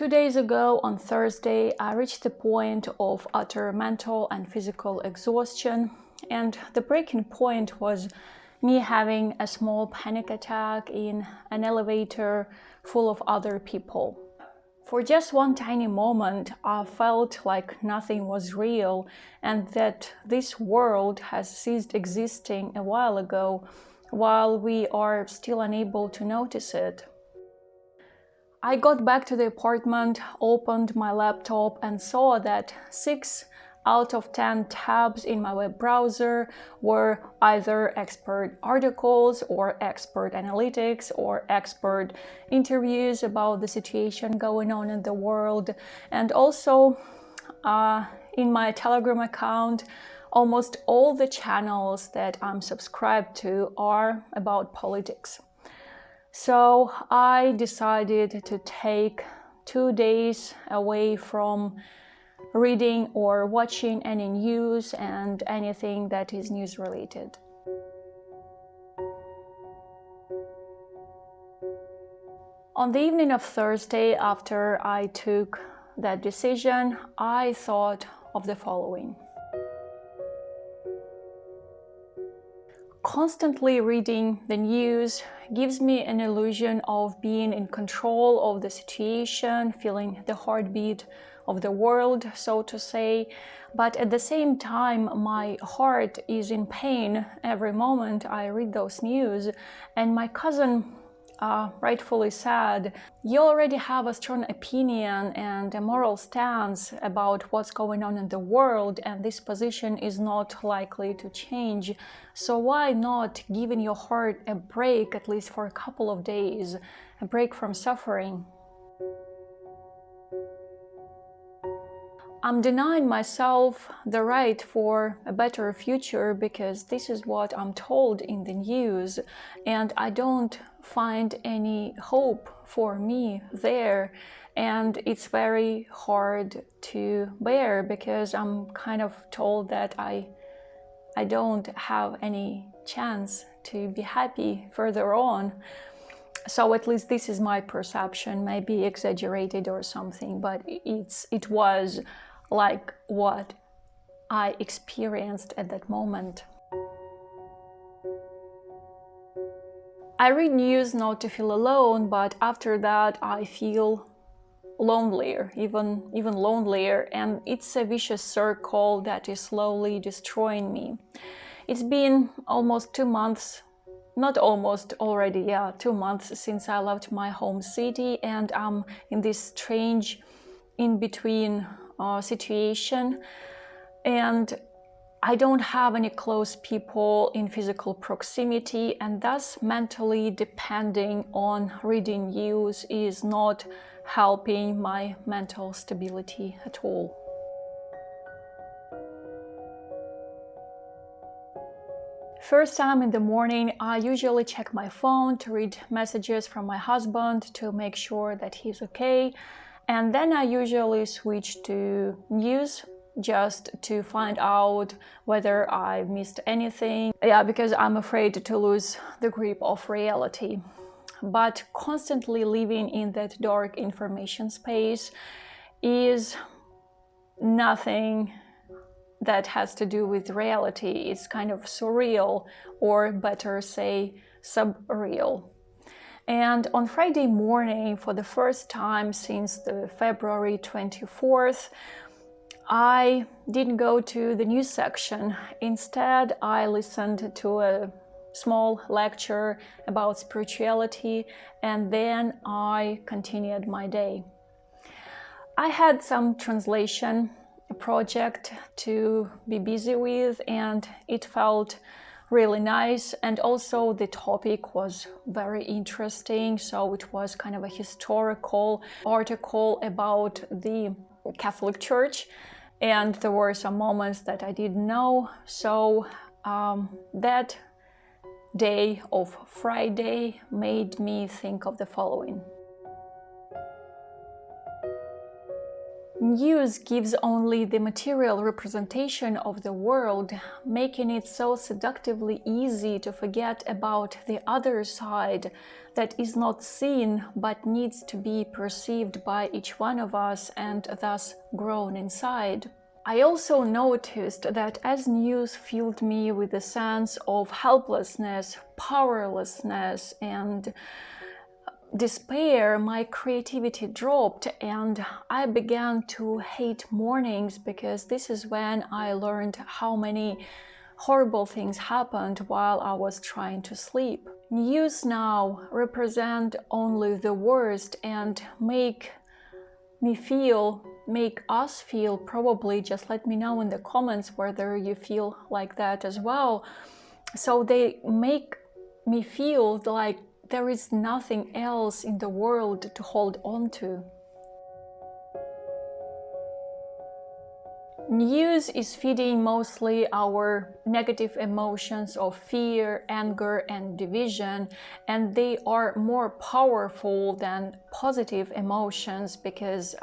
2 days ago, on Thursday, I reached the point of utter mental and physical exhaustion, and the breaking point was me having a small panic attack in an elevator full of other people. For just one tiny moment, I felt like nothing was real and that this world has ceased existing a while ago, while we are still unable to notice it. I got back to the apartment, opened my laptop and saw that 6 out of 10 tabs in my web browser were either expert articles or expert analytics or expert interviews about the situation going on in the world. And also in my Telegram account, almost all the channels that I'm subscribed to are about politics. So I decided to take 2 days away from reading or watching any news and anything that is news related. On the evening of Thursday, after I took that decision, I thought of the following. Constantly reading the news gives me an illusion of being in control of the situation, feeling the heartbeat of the world, so to say, but at the same time my heart is in pain every moment I read those news. And my cousin rightfully said, "You already have a strong opinion and a moral stance about what's going on in the world, and this position is not likely to change. So why not giving your heart a break, at least for a couple of days, a break from suffering?" I'm denying myself the right for a better future because this is what I'm told in the news, and I don't find any hope for me there, and it's very hard to bear because I'm kind of told that I don't have any chance to be happy further on. So at least this is my perception, maybe exaggerated or something, but it was like what I experienced at that moment. I read news not to feel alone, but after that I feel lonelier, even lonelier, and it's a vicious circle that is slowly destroying me. It's been almost 2 months, not almost, already, 2 months since I left my home city, and I'm in this strange in-between situation, and I don't have any close people in physical proximity, and thus mentally depending on reading news is not helping my mental stability at all. First time in the morning, I usually check my phone to read messages from my husband to make sure that he's okay. And then I usually switch to news just to find out whether I missed anything. Because I'm afraid to lose the grip of reality. But constantly living in that dark information space is nothing that has to do with reality. It's kind of surreal, or better say, subreal. And on Friday morning, for the first time since the February 24th, I didn't go to the news section. Instead, I listened to a small lecture about spirituality, and then I continued my day. I had some translation project to be busy with, and it felt really nice, and also the topic was very interesting. So it was kind of a historical article about the Catholic Church, and there were some moments that I didn't know. So that day of Friday made me think of the following. News gives only the material representation of the world, making it so seductively easy to forget about the other side that is not seen but needs to be perceived by each one of us and thus grown inside. I also noticed that as news filled me with a sense of helplessness, powerlessness, and despair, my creativity dropped and I began to hate mornings, because this is when I learned how many horrible things happened while I was trying to sleep. News now represent only the worst and make us feel, probably, just let me know in the comments whether you feel like that as well. So they make me feel like there is nothing else in the world to hold on to. News is feeding mostly our negative emotions of fear, anger, and division, and they are more powerful than positive emotions, because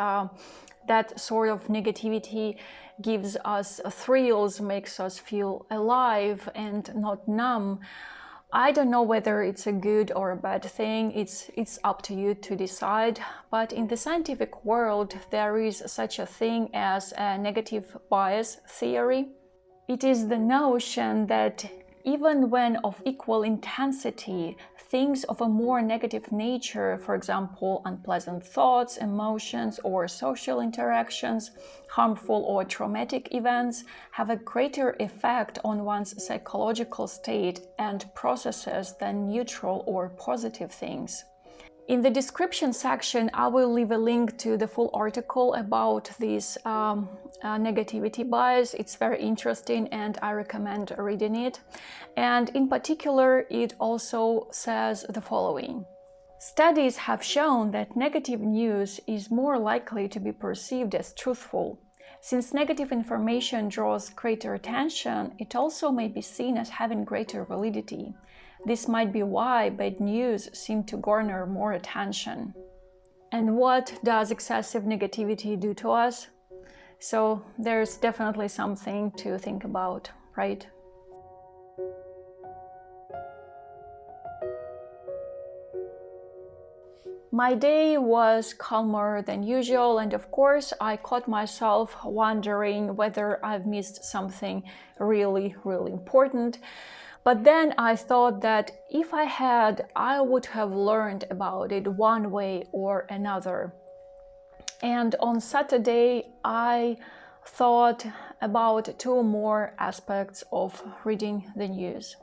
that sort of negativity gives us thrills, makes us feel alive and not numb. I don't know whether it's a good or a bad thing, it's up to you to decide, but in the scientific world there is such a thing as a negative bias theory. It is the notion that even when of equal intensity, things of a more negative nature, for example, unpleasant thoughts, emotions, or social interactions, harmful or traumatic events, have a greater effect on one's psychological state and processes than neutral or positive things. In the description section, I will leave a link to the full article about this negativity bias. It's very interesting and I recommend reading it. And in particular, it also says the following. Studies have shown that negative news is more likely to be perceived as truthful. Since negative information draws greater attention, it also may be seen as having greater validity. This might be why bad news seem to garner more attention. And what does excessive negativity do to us? So there's definitely something to think about, right? My day was calmer than usual, and of course I caught myself wondering whether I've missed something really important. But then I thought that if I had, I would have learned about it one way or another. And on Saturday, I thought about two more aspects of reading the news.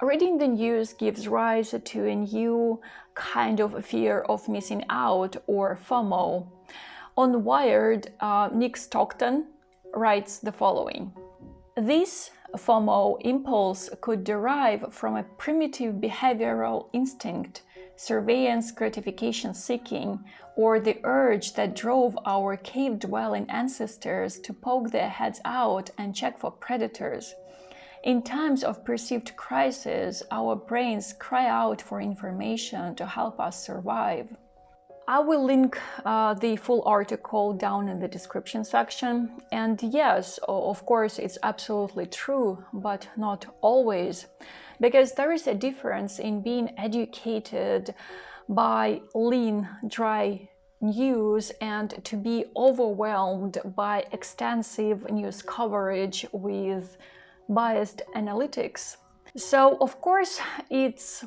Reading the news gives rise to a new kind of fear of missing out, or FOMO. On Wired, Nick Stockton writes the following. This FOMO impulse could derive from a primitive behavioral instinct, surveillance gratification seeking, or the urge that drove our cave-dwelling ancestors to poke their heads out and check for predators. In times of perceived crisis, our brains cry out for information to help us survive. I will link the full article down in the description section. And yes, of course, it's absolutely true, but not always. Because there is a difference in being educated by lean, dry news and to be overwhelmed by extensive news coverage with biased analytics. So, of course, it's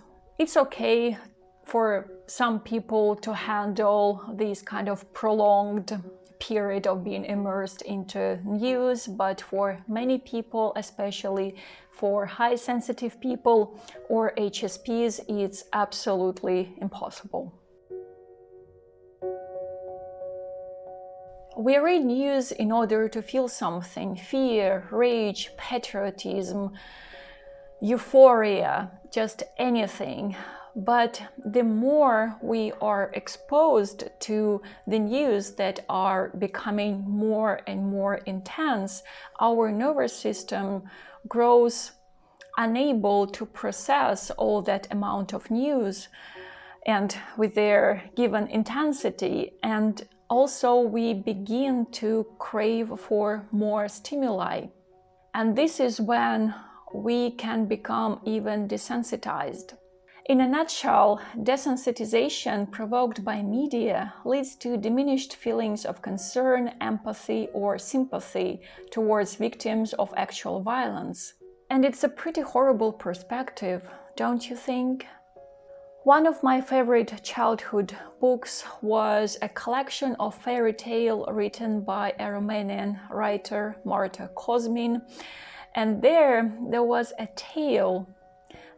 okay for some people to handle this kind of prolonged period of being immersed into news, but for many people, especially for high sensitive people or HSPs, it's absolutely impossible. We read news in order to feel something: fear, rage, patriotism, euphoria, just anything. But the more we are exposed to the news that are becoming more and more intense, our nervous system grows unable to process all that amount of news. and with their given intensity, and also we begin to crave for more stimuli. And this is when we can become even desensitized. In a nutshell, desensitization provoked by media leads to diminished feelings of concern, empathy, or sympathy towards victims of actual violence. And it's a pretty horrible perspective, don't you think? One of my favorite childhood books was a collection of fairy tales written by a Romanian writer, Marta Cosmin. And there was a tale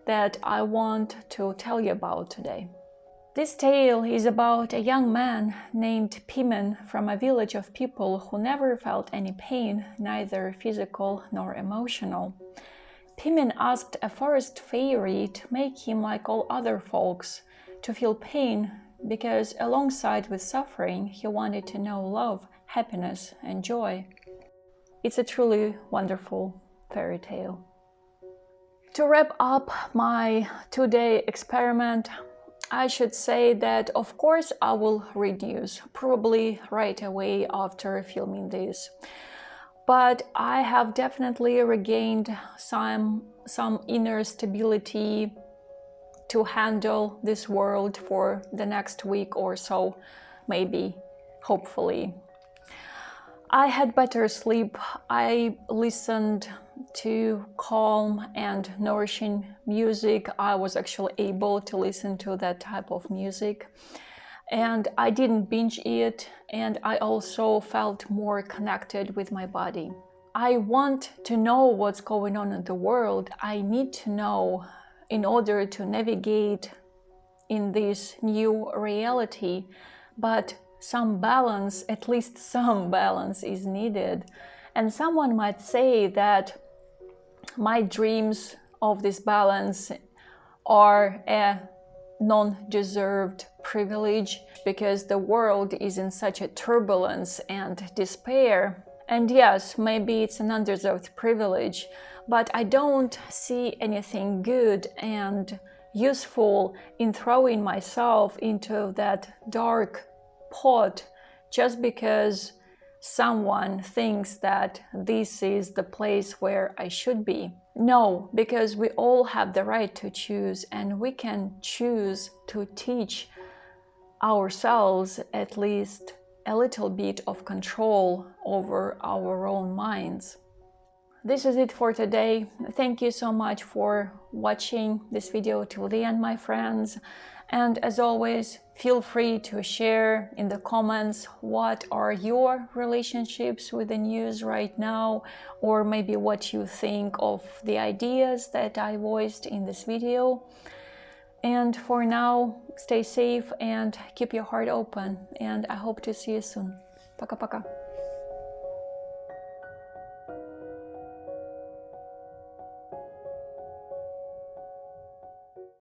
that I want to tell you about today. This tale is about a young man named Pimen from a village of people who never felt any pain, neither physical nor emotional. Pimen asked a forest fairy to make him like all other folks, to feel pain, because alongside with suffering, he wanted to know love, happiness, and joy. It's a truly wonderful fairy tale. To wrap up my two-day experiment, I should say that of course I will read news, probably right away after filming this. But I have definitely regained some inner stability to handle this world for the next week or so, maybe, hopefully. I had better sleep. I listened to calm and nourishing music. I was actually able to listen to that type of music. And I didn't binge eat, and I also felt more connected with my body. I want to know what's going on in the world. I need to know in order to navigate in this new reality, but some balance, at least some balance, is needed. And someone might say that my dreams of this balance are a non-deserved privilege because the world is in such a turbulence and despair. And yes, maybe it's an undeserved privilege, but I don't see anything good and useful in throwing myself into that dark pot just because someone thinks that this is the place where I should be. No, because we all have the right to choose, and we can choose to teach ourselves at least a little bit of control over our own minds. This is it for today. Thank you so much for watching this video till the end, my friends. And as always, feel free to share in the comments what are your relationships with the news right now, or maybe what you think of the ideas that I voiced in this video. And for now, stay safe and keep your heart open. And I hope to see you soon. Пока-пока.